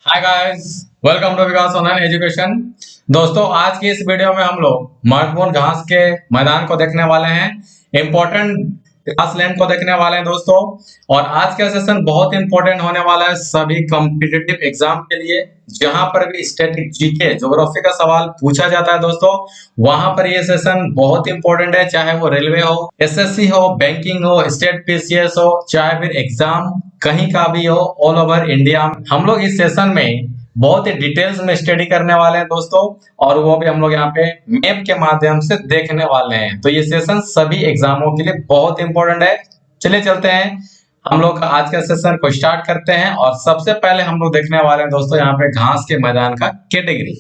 Hi guys, welcome to Vikas online education. दोस्तों, आज की इस वीडियो में हम लोग महत्वपूर्ण घास के मैदान को देखने वाले हैं, इंपॉर्टेंट घास लैंड को देखने वाले हैं दोस्तों। और आज का सेशन बहुत इंपॉर्टेंट होने वाला है सभी कॉम्पिटिटिव एग्जाम के लिए। जहां पर भी स्टैटिक जीके ज्योग्राफी का सवाल पूछा जाता है दोस्तों, वहां पर ये सेशन बहुत इंपॉर्टेंट है। चाहे वो रेलवे हो, एसएससी हो, बैंकिंग हो, स्टेट पीसीएस हो, चाहे फिर एग्जाम कहीं का भी हो, ऑल ओवर इंडिया हम लोग इस सेशन में बहुत ही डिटेल्स में स्टडी करने वाले हैं दोस्तों। और वो भी हम लोग यहाँ पे मैप के माध्यम से देखने वाले हैं। तो ये सेशन सभी एग्जामों के लिए बहुत इंपॉर्टेंट है। चलिए चलते हैं, हम लोग आज का सेशन को स्टार्ट करते हैं। और सबसे पहले हम लोग देखने वाले हैं दोस्तों यहाँ पे घास के मैदान का कैटेगरी।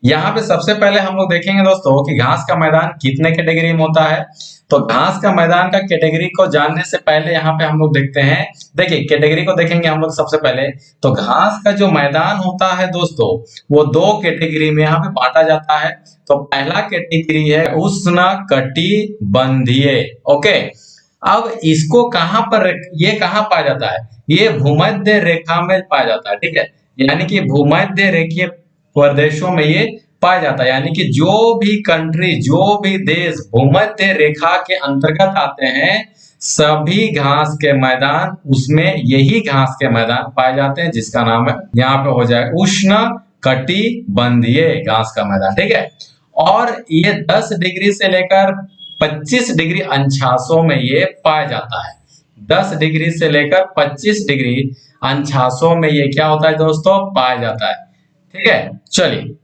यहाँ पे सबसे पहले हम लोग देखेंगे दोस्तों कि घास का मैदान कितने कैटेगरी में होता है। तो घास का मैदान का कैटेगरी को जानने से पहले यहाँ पे हम लोग देखते हैं, देखिए कैटेगरी को देखेंगे हम लोग सबसे पहले। तो घास का जो मैदान होता है दोस्तों, वो दो कैटेगरी में यहाँ पे बांटा जाता है। तो पहला कैटेगरी है उष्णकटिबंधीय। ओके, अब इसको कहां पर, ये कहां पाया जाता है? ये भूमध्य रेखा में पाया जाता है, ठीक है। यानी कि भूमध्य रेखीय प्रदेशों में ये पाया जाता है। यानी कि जो भी कंट्री, जो भी देश भूमध्य रेखा के अंतर्गत आते हैं, सभी घास के मैदान उसमें यही घास के मैदान पाए जाते हैं, जिसका नाम है यहाँ पे हो जाए उष्ण कटिबंधीय घास का मैदान, ठीक है। और ये 10 डिग्री से लेकर 25 डिग्री अंशासों में ये पाया जाता है। 10 डिग्री से लेकर 25 डिग्री अंशासों में ये क्या होता है दोस्तों? पाया जाता है, ठीक है। चलिए,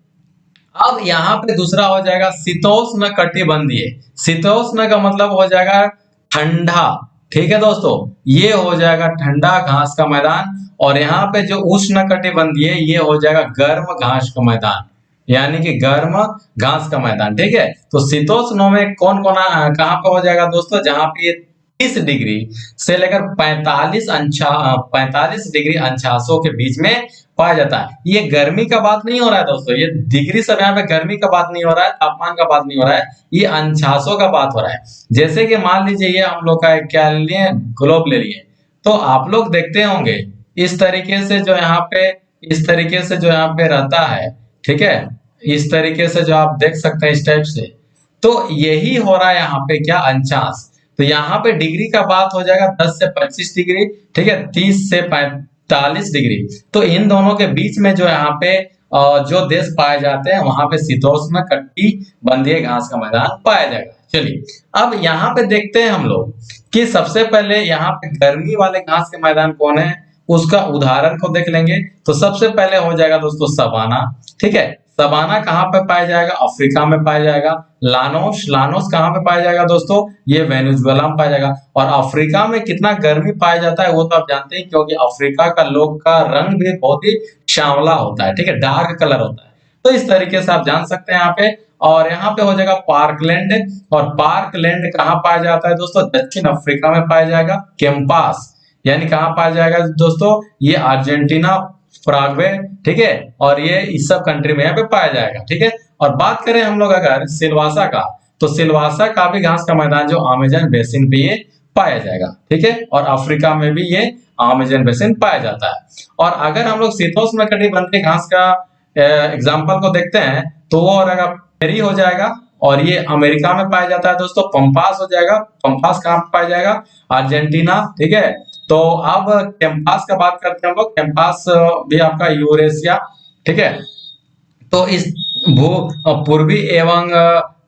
अब यहाँ पे दूसरा हो जाएगा शीतोष्ण कटिबंधीय। शीतोष्ण का मतलब हो जाएगा ठंडा, ठीक है दोस्तों। ये हो जाएगा ठंडा घास का मैदान। और यहाँ पे जो उष्ण कटिबंधीय, ये हो जाएगा गर्म घास का मैदान, यानी कि गर्म घास का मैदान, ठीक है। तो शीतोष्ण में कौन कौन कहाँ पे हो जाएगा दोस्तों? जहाँ पे 30 डिग्री से लेकर 45 डिग्री अंशासों के बीच में पाया जाता है। ये गर्मी का बात नहीं हो रहा है दोस्तों, ये डिग्री सब यहाँ पे गर्मी का बात नहीं हो रहा है, तापमान का बात नहीं हो रहा है, ये अंशासों का बात हो रहा है। जैसे कि मान लीजिए ये हम लोग का क्या ले लिए, ग्लोब ले लिए। तो आप लोग देखते होंगे इस तरीके से जो यहाँ पे, इस तरीके से जो यहाँ पे रहता है, ठीक है। इस तरीके से जो आप देख सकते हैं इस टाइप से, तो यही हो रहा है यहाँ पे क्या, अंशास। तो यहाँ पे डिग्री का बात हो जाएगा 10 से 25 डिग्री, ठीक है, 30 से 45 डिग्री। तो इन दोनों के बीच में जो यहाँ पे जो देश पाए जाते हैं, वहां पे शीतोष्ण कटिबंधीय घास का मैदान पाया जाएगा। चलिए, अब यहाँ पे देखते हैं हम लोग कि सबसे पहले यहाँ पे गर्मी वाले घास के मैदान कौन है, उसका उदाहरण को देख लेंगे। तो सबसे पहले हो जाएगा दोस्तों सवाना, ठीक है। सवाना कहाँ पे पाया जाएगा? अफ्रीका में पाया जाएगा। लानोस, लानोस कहाँ पे पाया जाएगा दोस्तों? ये वेनेजुएला में पाया जाएगा। और अफ्रीका में कितना गर्मी पाया जाता है वो तो आप जानते हैं, क्योंकि अफ्रीका का लोग का रंग भी बहुत ही श्यामला होता है, ठीक है, डार्क कलर होता है। तो इस तरीके से आप जान सकते हैं यहाँ पे। और यहाँ पे हो जाएगा पार्कलैंड। और पार्कलैंड कहाँ पाया जाता है दोस्तों? दक्षिण अफ्रीका में पाया जाएगा। कैंपास यानी कहाँ पाया जाएगा दोस्तों? ये अर्जेंटीना, पराग्वे, ठीक है। और ये इस सब कंट्री में यहाँ पे पाया जाएगा, ठीक है। और बात करें हम लोग अगर सिलवासा का, तो सिलवासा का भी घास का मैदान जो अमेजन बेसिन पे ये पाया जाएगा, ठीक है। और अफ्रीका में भी ये अमेजन बेसिन पाया जाता है। और अगर हम लोग शीतोष्ण कटिबंधीय घास का एग्जाम्पल को देखते हैं, तो वो पेरी हो जाएगा। और ये अमेरिका में पाया जाता है दोस्तों। पंपास हो जाएगा। पंपास कहाँ पाया जाएगा? अर्जेंटीना, ठीक है। तो अब कैंपास का बात करते हैं हम लोग। कैंपास भी आपका यूरेशिया, ठीक है। तो इस भू पूर्वी एवं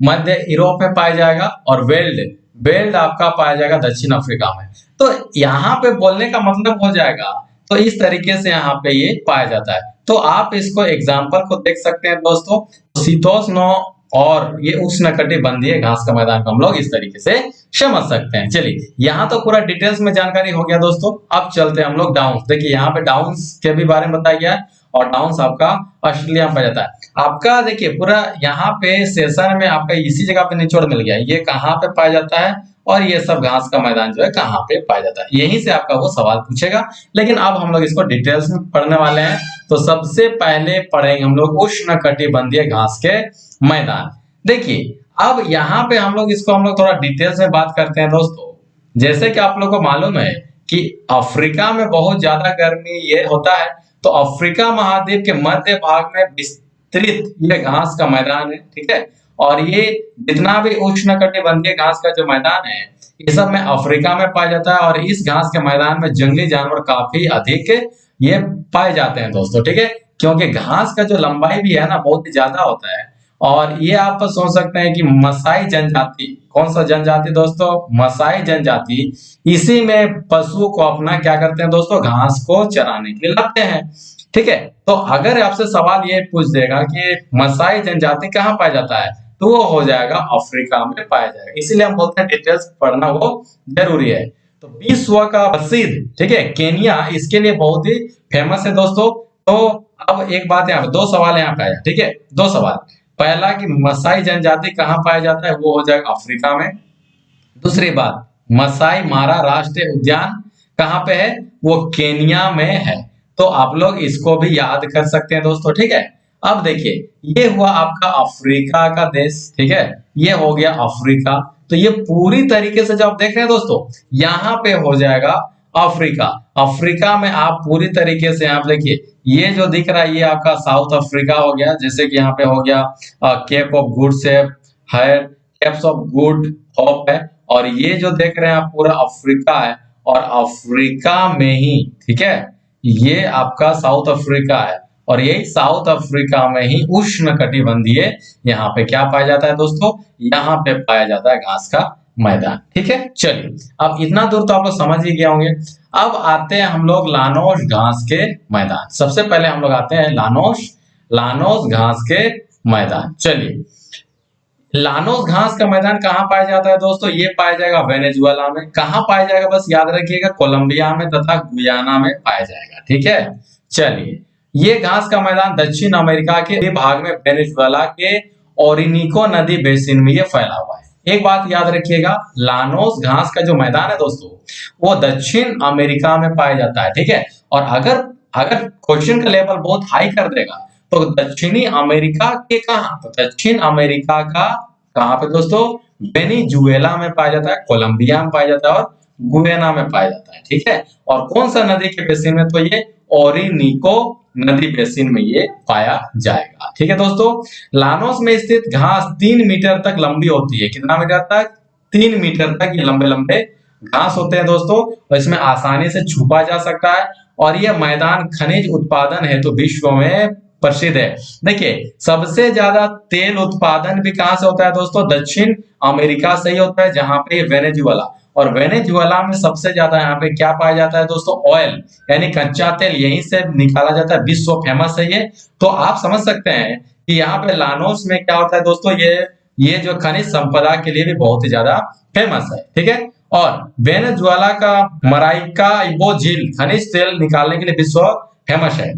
मध्य यूरोप में पाया जाएगा। और वेल्ड, वेल्ड आपका पाया जाएगा दक्षिण अफ्रीका में। तो यहाँ पे बोलने का मतलब हो जाएगा, तो इस तरीके से यहाँ पे ये पाया जाता है। तो आप इसको एग्जाम्पल को देख सकते हैं दोस्तों। शीतोष्ण और ये उष्णकटिबंधीय घास का मैदान को हम लोग इस तरीके से समझ सकते हैं। चलिए, यहाँ तो पूरा डिटेल्स में जानकारी हो गया दोस्तों। अब चलते हैं हम लोग डाउन्स। देखिए यहाँ पे डाउन्स के भी बारे में बताया गया है। और डाउन्स आपका ऑस्ट्रेलिया में पाया जाता है। आपका देखिए पूरा यहाँ पे सेशन में आपका इसी जगह पे निचोड़ मिल गया, ये कहाँ पे पाया जाता है और ये सब घास का मैदान जो है कहाँ पे पाया जाता है, यहीं से आपका वो सवाल पूछेगा। लेकिन अब हम लोग इसको डिटेल्स में पढ़ने वाले हैं। तो सबसे पहले पढ़ेंगे हम लोग उष्णकटिबंधीय घास के मैदान। देखिए, अब यहाँ पे हम लोग इसको हम लोग थोड़ा डिटेल्स में बात करते हैं दोस्तों। जैसे कि आप लोग को मालूम है कि अफ्रीका में बहुत ज्यादा गर्मी ये होता है, तो अफ्रीका महाद्वीप के मध्य भाग में विस्तृत ये घास का मैदान है, ठीक है। और ये जितना भी उष्णकटिबंधीय घास का जो मैदान है, ये सब में अफ्रीका में पाया जाता है। और इस घास के मैदान में जंगली जानवर काफी अधिक ये पाए जाते हैं दोस्तों, ठीक है। क्योंकि घास का जो लंबाई भी है ना, बहुत ही ज्यादा होता है। और ये आप सोच सकते हैं कि मसाई जनजाति, कौन सा जनजाति दोस्तों? मसाई जनजाति, इसी में पशुओं को अपना क्या करते हैं दोस्तों? घास को चराने के लिए लाते हैं, ठीक है। तो अगर आपसे सवाल ये पूछ देगा कि मसाई जनजाति कहाँ पाया जाता है, तो वो हो जाएगा अफ्रीका में पाया जाएगा। इसीलिए हम बोलते हैं डिटेल्स पढ़ना वो जरूरी है। तो विश्व का प्रसिद्ध, ठीक है, केनिया इसके लिए बहुत ही फेमस है दोस्तों। तो अब एक बात यहाँ पे, दो सवाल यहाँ पे आया, ठीक है, दो सवाल। पहला कि मसाई जनजाति कहाँ पाया जाता है, वो हो जाएगा अफ्रीका में। दूसरी बात, मसाई मारा राष्ट्रीय उद्यान कहाँ पे है, वो केनिया में है। तो आप लोग इसको भी याद कर सकते हैं दोस्तों, ठीक है। अब देखिए, ये हुआ आपका अफ्रीका का देश, ठीक है, ये हो गया अफ्रीका। तो ये पूरी तरीके से जो आप देख रहे हैं दोस्तों, यहाँ पे हो जाएगा अफ्रीका। अफ्रीका में आप पूरी तरीके से आप देखिए, ये जो दिख रहा है ये आपका साउथ अफ्रीका हो गया, जैसे कि यहाँ पे हो गया केप ऑफ गुड शेप है, केप्स ऑफ गुड होप है। और ये जो देख रहे हैं आप पूरा अफ्रीका है। और अफ्रीका में ही, ठीक है, ये आपका साउथ अफ्रीका है। और यही साउथ अफ्रीका में ही उष्णकटिबंधीय यहाँ पे क्या पाया जाता है दोस्तों? यहाँ पे पाया जाता है घास का मैदान, ठीक है। चलिए, अब इतना दूर तो आप लोग समझ ही गए होंगे। अब आते हैं हम लोग लानोस घास के मैदान। सबसे पहले हम लोग आते हैं लानोस घास के मैदान। चलिए, लानोस घास का मैदान कहाँ पाया जाता है दोस्तों? ये पाया जाएगा वेनेजुएला में। कहाँ पाया जाएगा बस याद रखिएगा, कोलंबिया में तथा गुयाना में पाया जाएगा, ठीक है। चलिए, ये घास का मैदान दक्षिण अमेरिका के भाग में वेनेजुएला के ओरिनिको नदी बेसिन में ये फैला हुआ है। एक बात याद रखिएगा, लानोस घास का जो मैदान है दोस्तों, वो दक्षिण अमेरिका में पाया जाता है, ठीक है। और अगर अगर क्वेश्चन का लेवल बहुत हाई कर देगा तो दक्षिणी अमेरिका के कहा, तो दक्षिण अमेरिका का कहां पे दोस्तों? वेनेजुएला में पाया जाता है, कोलंबिया में पाया जाता है और गुयाना में पाया जाता है, ठीक है। और कौन सा नदी के बेसिन में? तो ये ओरिनिको नदी बेसिन में ये पाया जाएगा, ठीक है दोस्तों। लानोस में स्थित घास 3 मीटर तक लंबी होती है। कितना मीटर तक? 3 मीटर तक ये लंबे लंबे घास होते हैं दोस्तों। और इसमें आसानी से छुपा जा सकता है। और ये मैदान खनिज उत्पादन है तो विश्व में प्रसिद्ध है। देखिए, सबसे ज्यादा तेल उत्पादन भी कहां से होता है दोस्तों? दक्षिण अमेरिका से ही होता है, जहां पे वेनेजुएला। और वेनेजुएला में सबसे ज्यादा यहाँ पे क्या पाया जाता है दोस्तों? ऑयल, यानी कच्चा तेल यहीं से निकाला जाता है। विश्व फेमस है ये। तो आप समझ सकते हैं कि यहाँ पे लानोस में क्या होता है दोस्तों, ये जो खनिज संपदा के लिए भी बहुत ही ज्यादा फेमस है, ठीक है। और वेनेजुएला का मराइकाइबो झील खनिज तेल निकालने के लिए विश्व फेमस है।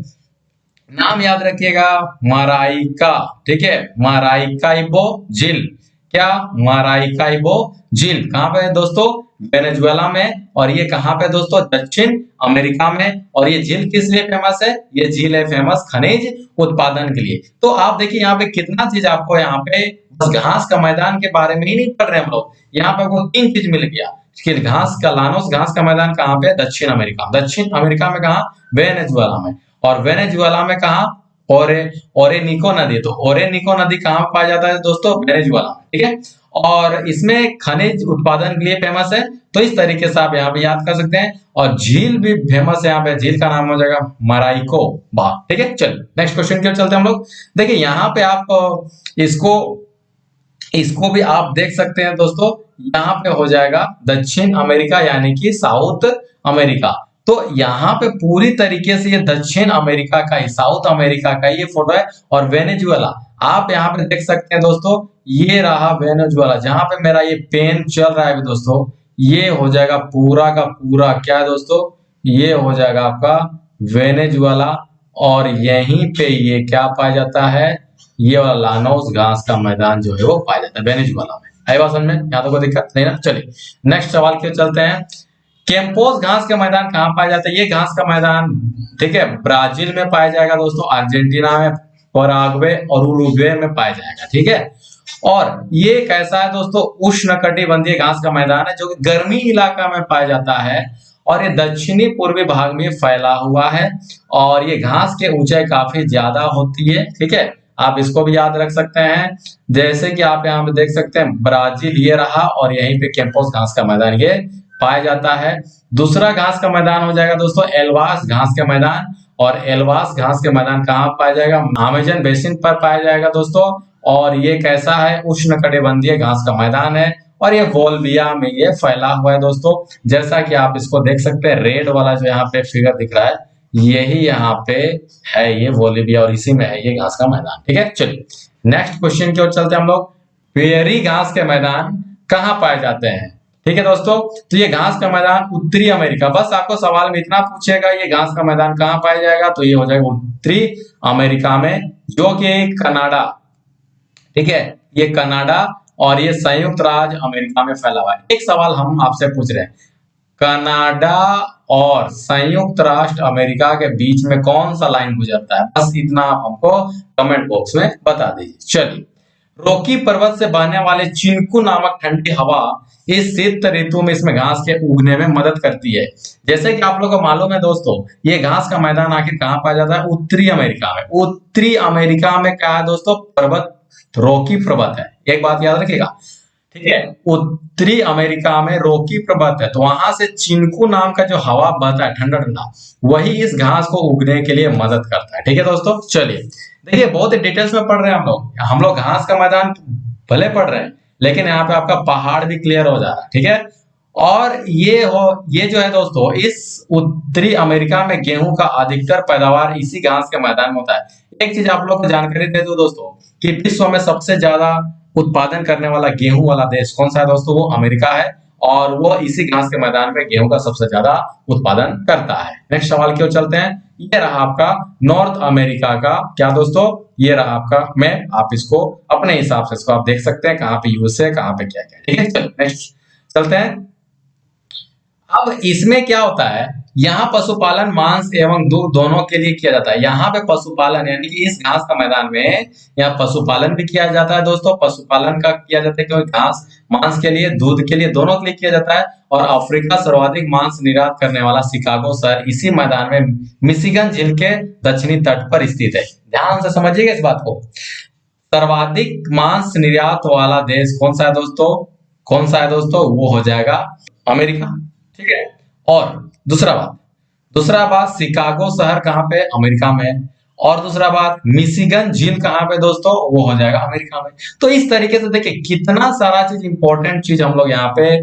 नाम याद रखिएगा, मराइका, ठीक है, मराइकाइबो झील। क्या? मराइकाइबो झील कहां पे है दोस्तों? वेनेजुएला में। और ये कहां पे दोस्तों? दक्षिण अमेरिका में। और ये झील किस लिए फेमस है? ये झील है फेमस खनिज उत्पादन के लिए। तो आप देखिए यहाँ पे कितना चीज आपको यहाँ पे बस घास का मैदान के बारे में ही नहीं पढ़ रहे हम लोग, यहाँ पे आपको 3 चीज मिल गया कि घास का लानोस घास का मैदान कहाँ पे? दक्षिण अमेरिका। दक्षिण अमेरिका में कहा? वेनेजुएला में। और वेनेजुएला में कहा? ओरेनिको नदी। तो ओरेनिको नदी कहाँ पाया जाता है दोस्तों? वेनेजुएला में, ठीक है। और इसमें खनिज उत्पादन के लिए फेमस है। तो इस तरीके से आप यहाँ पे याद कर सकते हैं। और झील भी फेमस है यहाँ पे, झील का नाम हो जाएगा मराइको बा, ठीक है। चलिए नेक्स्ट क्वेश्चन की ओर चलते हैं हम लोग। देखिए यहाँ पे आप इसको भी आप देख सकते हैं दोस्तों। यहाँ पे हो जाएगा दक्षिण अमेरिका यानी कि साउथ अमेरिका। तो यहाँ पे पूरी तरीके से ये दक्षिण अमेरिका का ही, साउथ अमेरिका का ये फोटो है। और वेनेजुएला आप यहाँ पे देख सकते हैं दोस्तों, ये रहा वेनेजुएला जहां पे मेरा ये पेन चल रहा है दोस्तों। ये हो जाएगा पूरा का पूरा क्या है दोस्तों? ये हो जाएगा आपका वेनेजुएला। और यहीं पे ये क्या पाया जाता है? ये वाला लानोस घास का मैदान जो है वो पाया जाता है वेनेजुएला में। आई बात समझ में? यहाँ तो कोई दिक्कत नहीं ना। चलिए नेक्स्ट सवाल की ओर चलते हैं। कैंपोस घास का मैदान कहाँ पाया जाता है? ये घास का मैदान, ठीक है, ब्राजील में पाया जाएगा दोस्तों, अर्जेंटीना में, पराग्वे और उरुग्वे में पाया जाएगा, ठीक है। और ये कैसा है दोस्तों? उष्णकटिबंधीय घास का मैदान है जो कि गर्मी इलाका में पाया जाता है। और ये दक्षिणी पूर्वी भाग में फैला हुआ है और ये घास के ऊंचाई काफी ज्यादा होती है। ठीक है, आप इसको भी याद रख सकते हैं। जैसे कि आप यहाँ पे देख सकते हैं ब्राजील ये रहा और यहीं पे कैंपोस घास का मैदान ये पाया जाता है। दूसरा घास का मैदान हो जाएगा दोस्तों एल्वास घास का मैदान, और एल्वास घास के मैदान कहाँ पाया जाएगा? अमेजन बेसिन पर पाया जाएगा दोस्तों। और ये कैसा है? उष्णकटिबंधीय घास का मैदान है और ये बोलिविया में ये फैला हुआ है दोस्तों। जैसा कि आप इसको देख सकते हैं, रेड वाला जो यहाँ पे फिगर दिख रहा है यही यहाँ पे है ये बोलिविया और इसी में है ये घास का मैदान। ठीक है, चलिए नेक्स्ट क्वेश्चन की ओर चलते हैं हम लोग। पेरी घास के मैदान कहाँ पाए जाते हैं? ठीक है दोस्तों, तो ये घास का मैदान उत्तरी अमेरिका, बस आपको सवाल में इतना पूछेगा ये घास का मैदान कहाँ पाया जाएगा, तो ये हो जाएगा उत्तरी अमेरिका में, जो कि कनाडा। ठीक है, ये कनाडा और ये संयुक्त राज्य अमेरिका में फैला हुआ है। एक सवाल हम आपसे पूछ रहे हैं, कनाडा और संयुक्त राष्ट्र अमेरिका के बीच में कौन सा लाइन गुजरता है? बस इतना आप हमको कमेंट बॉक्स में बता दीजिए। चलिए, रॉकी पर्वत से बहने वाले चिनकू नामक ठंडी हवा इस शीत ऋतु में इसमें घास के उगने में मदद करती है। जैसे कि आप लोगों को मालूम है दोस्तों, ये घास का मैदान आखिर कहाँ पाया जाता है? उत्तरी अमेरिका में। उत्तरी अमेरिका में क्या है दोस्तों? पर्वत, रॉकी पर्वत है, एक बात याद रखिएगा। ठीक है, उत्तरी अमेरिका में रॉकी पर्वत है, तो वहां से चिनकू नाम का जो हवा बहता है ठंडा ठंडा, वही इस घास को उगने के लिए मदद करता है। ठीक है दोस्तों, चलिए देखिए बहुत ही डिटेल्स में पढ़ रहे हैं हम लोग घास का मैदान भले पढ़ रहे हैं, लेकिन यहाँ पे आपका पहाड़ भी क्लियर हो जा रहा है। ठीक है, और ये जो है दोस्तों, इस उत्तरी अमेरिका में गेहूं का अधिकतर पैदावार इसी घास के मैदान में होता है। एक चीज आप लोग को जानकारी दे दूं दोस्तों, कि विश्व में सबसे ज्यादा उत्पादन करने वाला गेहूं वाला देश कौन सा है दोस्तों? वो अमेरिका है, और वो इसी घास के मैदान में गेहूं का सबसे ज्यादा उत्पादन करता है। नेक्स्ट सवाल की ओर चलते हैं। ये रहा आपका नॉर्थ अमेरिका का क्या दोस्तों? ये रहा आपका मैप, आप इसको अपने हिसाब से इसको आप देख सकते हैं कहाँ पे यूएसए, कहाँ पे क्या क्या। ठीक है, चलो नेक्स्ट चलते हैं। अब इसमें क्या होता है, यहाँ पशुपालन मांस एवं दूध दोनों के लिए किया जाता है। यहाँ पे पशुपालन यानी कि इस घास का मैदान में यहाँ पशुपालन भी किया जाता है दोस्तों। पशुपालन का किया जाता है क्योंकि घास मांस के लिए, दूध के लिए, दोनों के लिए किया जाता है। और अफ्रीका सर्वाधिक मांस निर्यात करने वाला शिकागो शहर इसी मैदान में मिशिगन झील के दक्षिणी तट पर स्थित है। ध्यान से समझिएगा इस बात को। सर्वाधिक मांस निर्यात वाला देश कौन सा है दोस्तों? कौन सा है दोस्तों? वो हो जाएगा अमेरिका। ठीक है, और दूसरा बात शिकागो शहर कहाँ पे? अमेरिका में। और दूसरा बात मिशिगन झील कहाँ पे दोस्तों? वो हो जाएगा अमेरिका में। तो इस तरीके से देखिए कितना सारा चीज इंपॉर्टेंट चीज हम लोग यहाँ पे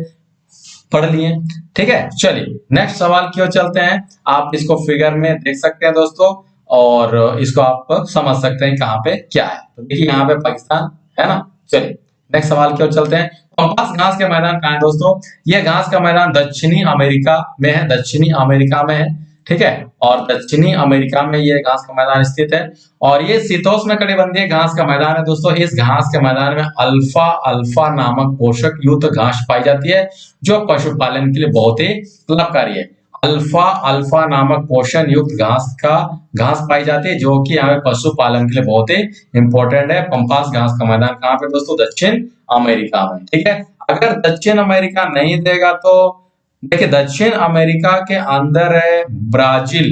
पढ़ लिए। ठीक है, चलिए नेक्स्ट सवाल की ओर चलते हैं। आप इसको फिगर में देख सकते हैं दोस्तों, और इसको आप समझ सकते हैं कहाँ पे क्या है। तो देखिए यहाँ पे पाकिस्तान है ना। चलिए नेक्स्ट सवाल की ओर चलते हैं। पंपास घास के मैदान कहाँ है दोस्तों? ये घास का मैदान दक्षिणी अमेरिका में है, दक्षिणी अमेरिका में है। ठीक है, और दक्षिणी अमेरिका में ये घास का मैदान स्थित है, और ये शीतोष्ण कटिबंधीय घास का मैदान है दोस्तों। इस घास के मैदान में अल्फा अल्फा नामक पोषक युक्त घास पाई जाती है, जो पशुपालन के लिए बहुत ही लाभकारी है। अल्फा अल्फा नामक पोषण युक्त घास पाई जाती है, जो कि यहाँ पशुपालन के लिए बहुत ही इंपॉर्टेंट है। पंपास घास का मैदान कहाँ पे दोस्तों? दक्षिण अमेरिका में। ठीक है, अगर दक्षिण अमेरिका नहीं देगा तो देखिए दक्षिण अमेरिका के अंदर है ब्राजील,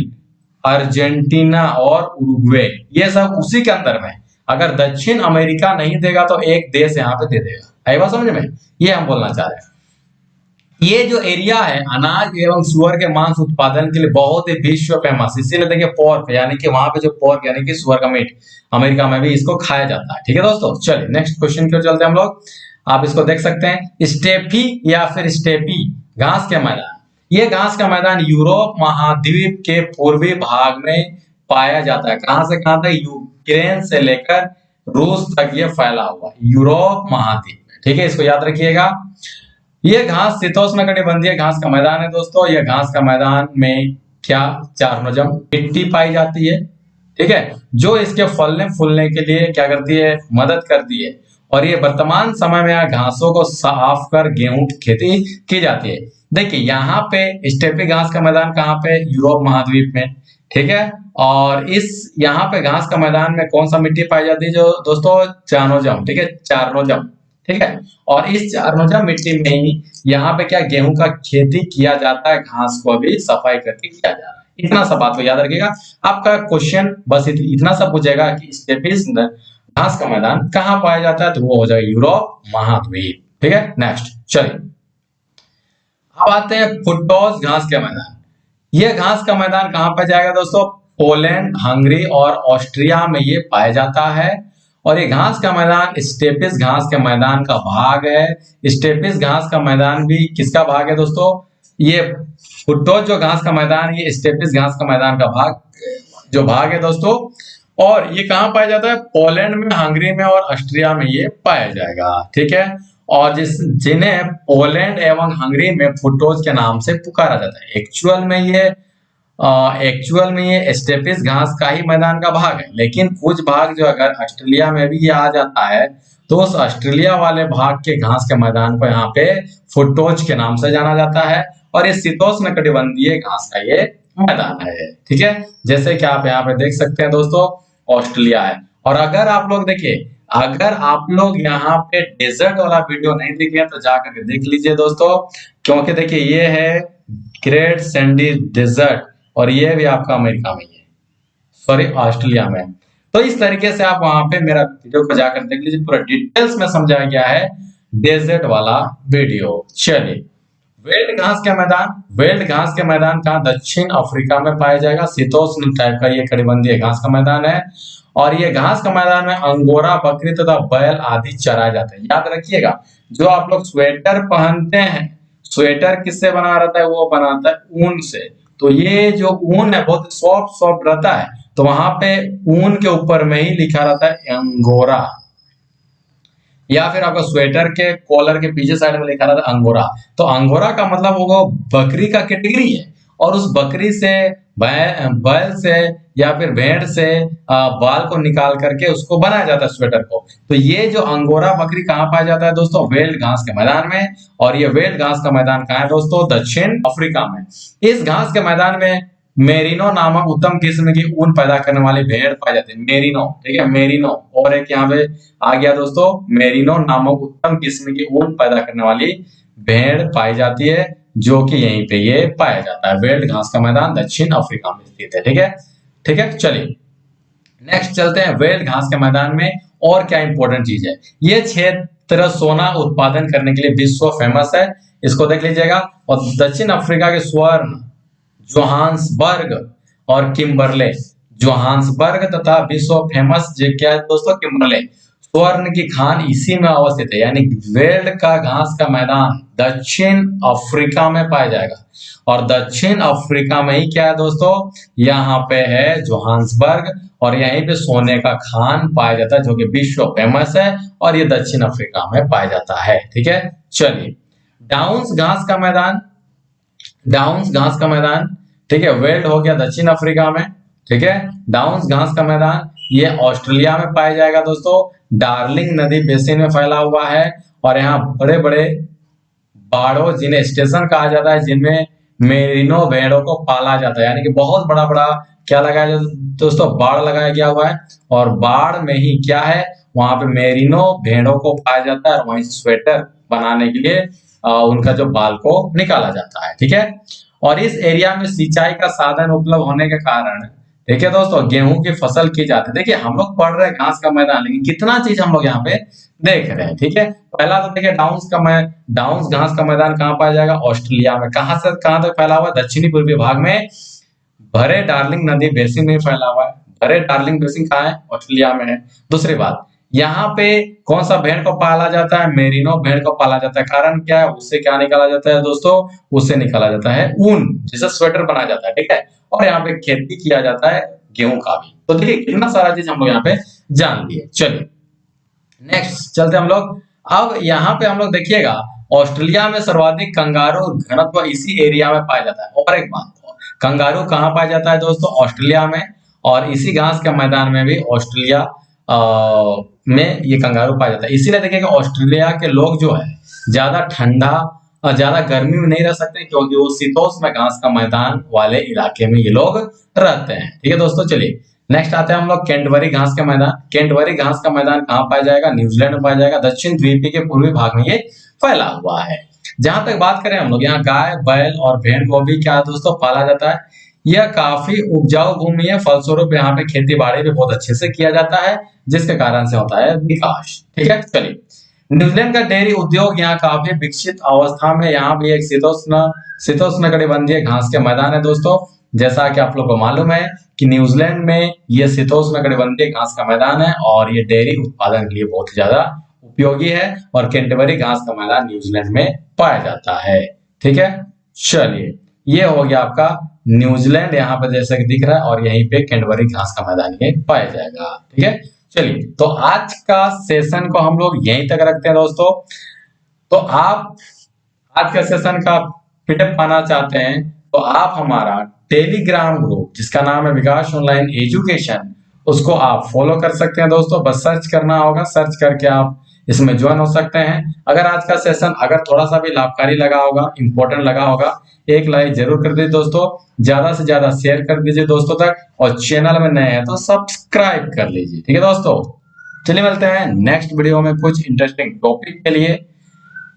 अर्जेंटीना और उरुग्वे, ये सब उसी के अंदर में। अगर दक्षिण अमेरिका नहीं देगा तो एक देश यहाँ पे दे देगा। आई बात समझ में? ये हम बोलना चाह रहे हैं। ये जो एरिया है अनाज एवं सुअर के मांस उत्पादन के लिए बहुत ही विश्व फेमस, इसीलिए देखिए पोर्क यानी कि वहां पे जो पोर्क यानी कि सुअर का मीट अमेरिका में भी इसको खाया जाता है। ठीक है दोस्तों, चलिए नेक्स्ट क्वेश्चन की ओर चलते हैं हम लोग। आप इसको देख सकते हैं, स्टेपी या फिर स्टेपी घास के मैदान। ये घास का मैदान यूरोप महाद्वीप के पूर्वी भाग में पाया जाता है। कहां से कहां तक? यूक्रेन से लेकर रूस तक ये फैला हुआ है, यूरोप महाद्वीप में। ठीक है, इसको याद रखिएगा। ये घास शीतोष्ण कटिबंधीय घास का मैदान है दोस्तों। ये घास का मैदान में क्या? चार्नोजम मिट्टी पाई जाती है। ठीक है, जो इसके फलने फूलने के लिए क्या करती है? मदद करती है। और ये वर्तमान समय में घासों को साफ कर गेहूं की खेती की जाती है। देखिए यहाँ पे स्टेपी घास का मैदान कहाँ पे? यूरोप महाद्वीप में। ठीक है, और इस यहाँ पे घास का मैदान में कौन सा मिट्टी पाई जाती है जो दोस्तों? चार्नोजम। ठीक है, चार्नोजम ठीक है। और इस चारनोजा मिट्टी में ही यहाँ पे क्या गेहूं का खेती किया जाता है, घास को भी सफाई करके किया जा रहा है। इतना सा बात को याद रखिएगा। आपका क्वेश्चन बस इतना सा पूछेगा कि स्टेपिस घास का मैदान कहाँ पाया जाता है, तो वो हो जाएगा यूरोप महाद्वीप। ठीक है, नेक्स्ट चलिए अब आते हैं फुटटॉस घास के मैदान। ये घास का मैदान कहाँ पाया जाएगा दोस्तों, पोलैंड, हंगरी और ऑस्ट्रिया में ये पाया जाता है। और ये घास का मैदान स्टेपिस घास के मैदान का भाग है। स्टेपिस घास का मैदान भी किसका भाग है दोस्तों, ये फुटटॉस जो घास का मैदान, ये स्टेपिस घास का मैदान का भाग है दोस्तों। और ये कहाँ पाया जाता है, पोलैंड में, हंगरी में और ऑस्ट्रिया में ये पाया जाएगा। ठीक है, और जिन्हें पोलैंड एवं हंगरी में फुटटॉस के नाम से पुकारा जाता है। एक्चुअल में ये स्टेपिस घास का ही मैदान का भाग है, लेकिन कुछ भाग जो अगर ऑस्ट्रेलिया में भी ये आ जाता है तो उस ऑस्ट्रेलिया वाले भाग के घास के मैदान को यहाँ पे फुटटॉस के नाम से जाना जाता है। और ये शीतोष्णकटिबंधीय घास का ये मैदान है। ठीक है, जैसे कि आप यहाँ पे देख सकते हैं दोस्तों, ऑस्ट्रेलिया है। और अगर आप लोग देखिए, अगर आप लोग यहाँ पे डेजर्ट वाला वीडियो नहीं देखे तो जाकर के देख लीजिए दोस्तों, क्योंकि देखिए ये है ग्रेट सैंडी डेजर्ट और ये भी आपका अमेरिका में है, सॉरी ऑस्ट्रेलिया में। तो इस तरीके से आप वहां पे मेरा वीडियो को जाकर देख लीजिए, पूरा डिटेल्स में समझाया गया है डेजर्ट वाला वीडियो। चलिए वेल्ड घास के मैदान, वेल्ड घास के मैदान कहाँ, दक्षिण अफ्रीका में पाया जाएगा। शीतोष्ण टाइप का ये कटिबंधीय घास का मैदान है। और ये घास का मैदान में अंगोरा बकरी तथा बैल आदि चराए जाते हैं। याद रखिएगा, जो आप लोग स्वेटर पहनते हैं, स्वेटर किससे बना रहता है, वो बनाता है ऊन से। तो ये जो ऊन है बहुत सॉफ्ट रहता है, तो वहां पे ऊन के ऊपर में ही लिखा रहता है अंगोरा, या फिर आपका स्वेटर के कॉलर के पीछे साइड में लिखा रहता है अंगोरा। तो अंगोरा का मतलब वो बकरी का कैटेगरी है, और उस बकरी से, बैल से या फिर भेड़ से बाल को निकाल करके उसको बनाया जाता है स्वेटर को। तो ये जो अंगोरा बकरी कहाँ पाया जाता है दोस्तों, वेल्ड घास के मैदान में। और ये वेल्ड घास का मैदान कहाँ है दोस्तों, दक्षिण अफ्रीका में। इस घास के मैदान में मेरिनो नामक उत्तम किस्म की ऊन पैदा करने वाली भेड़ पाई जाती है। मेरिनो, ठीक है, मेरिनो। और एक यहाँ पे आ गया दोस्तों, मेरिनो नामक उत्तम किस्म की ऊन पैदा करने वाली भेड़ पाई जाती है, जो कि यहीं पे ये पाया जाता है। वेल्ड घास का मैदान दक्षिण अफ्रीका में स्थित है। ठीक है, ठीक है, चलिए नेक्स्ट चलते हैं। वेल्ड घास के मैदान में और क्या इंपॉर्टेंट चीज है, ये क्षेत्र सोना उत्पादन करने के लिए विश्व फेमस है, इसको देख लीजिएगा। और दक्षिण अफ्रीका के स्वर्ण, जोहान्सबर्ग और किम्बरले, जोहान्सबर्ग तथा विश्व फेमस क्या है दोस्तों, किम्बरले, स्वर्ण की खान इसी में अवस्थित है। यानी वेल्ड का घास का मैदान दक्षिण अफ्रीका में पाया जाएगा। और दक्षिण अफ्रीका में ही क्या है दोस्तों, यहाँ पे है जोहान्सबर्ग, और यहीं पे सोने का खान पाया जाता है, जो कि विश्व फेमस है, और ये दक्षिण अफ्रीका में पाया जाता है। ठीक है, चलिए डाउन्स घास का मैदान, डाउन्स घास का मैदान, ठीक है, वेल्ड हो गया दक्षिण अफ्रीका में। ठीक है, डाउन्स घास का मैदान ये ऑस्ट्रेलिया में पाया जाएगा दोस्तों। डार्लिंग नदी बेसिन में फैला हुआ है, और यहाँ बड़े बड़े बाड़ों, जिन्हें स्टेशन कहा जाता है, जिनमें मेरिनो भेड़ों को पाला जाता है। यानी कि बहुत बड़ा बड़ा क्या लगाया दोस्तों, बाड़ लगाया गया हुआ है, और बाड़ में ही क्या है, वहां पे मेरिनो भेड़ों को पाया जाता है, और वहीं स्वेटर बनाने के लिए उनका जो बाल को निकाला जाता है। ठीक है, और इस एरिया में सिंचाई का साधन उपलब्ध होने के कारण, देखिए दोस्तों, गेहूं की फसल की जाती है। देखिए हम लोग पढ़ रहे हैं घास का मैदान, लेकिन कितना चीज हम लोग यहाँ पे देख रहे हैं। ठीक है, पहला तो देखिए डाउन्स घास का मैदान कहाँ पाया जाएगा, ऑस्ट्रेलिया में। कहाँ से कहाँ तक फैला हुआ है, दक्षिणी पूर्वी भाग में भरे डार्लिंग नदी बेसिन में फैला हुआ है। भरे डार्लिंग बेसिन कहाँ है, ऑस्ट्रेलिया में है। दूसरी बात, यहाँ पे कौन सा भेड़ को पाला जाता है, मेरिनो भेड़ को पाला जाता है। कारण क्या है, उससे क्या निकाला जाता है दोस्तों, उससे निकाला जाता है ऊन, जिससे स्वेटर बनाया जाता है। ठीक है, और यहाँ पे खेती किया जाता है गेहूं का भी। तो देखिए कितना सारा चीज हम लोग यहाँ पे जान लिए। चलिए नेक्स्ट चलते हम लोग। अब यहाँ पे हम लोग देखिएगा, ऑस्ट्रेलिया में सर्वाधिक कंगारू घनत्व इसी एरिया में पाया जाता है। और एक बात, कंगारू कहाँ पाया जाता है दोस्तों, ऑस्ट्रेलिया में। और इसी घास के मैदान में भी ऑस्ट्रेलिया में ये कंगारू पाया जाता है। इसीलिए देखिएगा ऑस्ट्रेलिया के लोग जो है ज्यादा ठंडा और ज्यादा गर्मी में नहीं रह सकते, क्योंकि वो शीतोष्ण घास का मैदान वाले इलाके में ये लोग रहते हैं। ठीक है दोस्तों, चलिए नेक्स्ट आते हैं हम लोग कैंटबरी घास का मैदान। कैंटबरी घास का मैदान कहाँ पाया जाएगा? न्यूजीलैंड में पाया जाएगा। दक्षिण द्वीप के पूर्वी भाग में ये फैला हुआ है। जहां तक बात करें हम लोग, यहाँ गाय, बैल और भेड़ को भी क्या दोस्तों पाला जाता है। यह काफी उपजाऊ भूमि है, फलस्वरूप यहाँ पे खेती बाड़ी भी बहुत अच्छे से किया जाता है, जिसके कारण से होता है विकास। ठीक है, चलिए। न्यूजीलैंड का डेयरी उद्योग यहाँ काफी विकसित अवस्था में, यहाँ भी एक शीतोष्ण कटिबंधीय घास के मैदान है दोस्तों। जैसा कि आप लोग को मालूम है कि न्यूजीलैंड में ये शीतोष्ण कटिबंधीय घास का मैदान है और ये डेयरी उत्पादन के लिए बहुत ही ज्यादा उपयोगी है, और कैंटरबरी घास का मैदान न्यूजीलैंड में पाया जाता है। ठीक है, चलिए, ये हो गया आपका न्यूजीलैंड, यहाँ पे जैसे कि दिख रहा है, और यहीं पे कैंटरबरी घास का मैदान ये पाया जाएगा। ठीक है, चलिए, तो आज का सेशन को हम लोग यहीं तक रखते हैं दोस्तों। तो आप आज के सेशन का पीडीएफ पाना चाहते हैं तो आप हमारा टेलीग्राम ग्रुप जिसका नाम है विकास ऑनलाइन एजुकेशन, उसको आप फॉलो कर सकते हैं दोस्तों। बस सर्च करना होगा, सर्च करके आप इसमें ज्वाइन हो सकते हैं। अगर आज का सेशन अगर थोड़ा सा भी लाभकारी लगा होगा, इंपॉर्टेंट लगा होगा, एक लाइक जरूर कर दीजिए दोस्तों, ज्यादा से ज्यादा शेयर कर दीजिए दोस्तों तक, और चैनल में नए हैं तो सब्सक्राइब कर लीजिए। ठीक है दोस्तों, चलिए मिलते हैं नेक्स्ट वीडियो में कुछ इंटरेस्टिंग टॉपिक के लिए।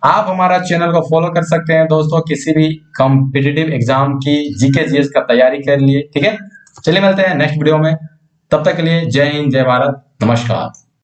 आप हमारा चैनल को फॉलो कर सकते हैं दोस्तों, किसी भी कॉम्पिटिटिव एग्जाम की जीके जीएस का तैयारी कर लिए। ठीक है, चलिए मिलते हैं नेक्स्ट वीडियो में, तब तक के लिए जय हिंद, जय भारत, नमस्कार।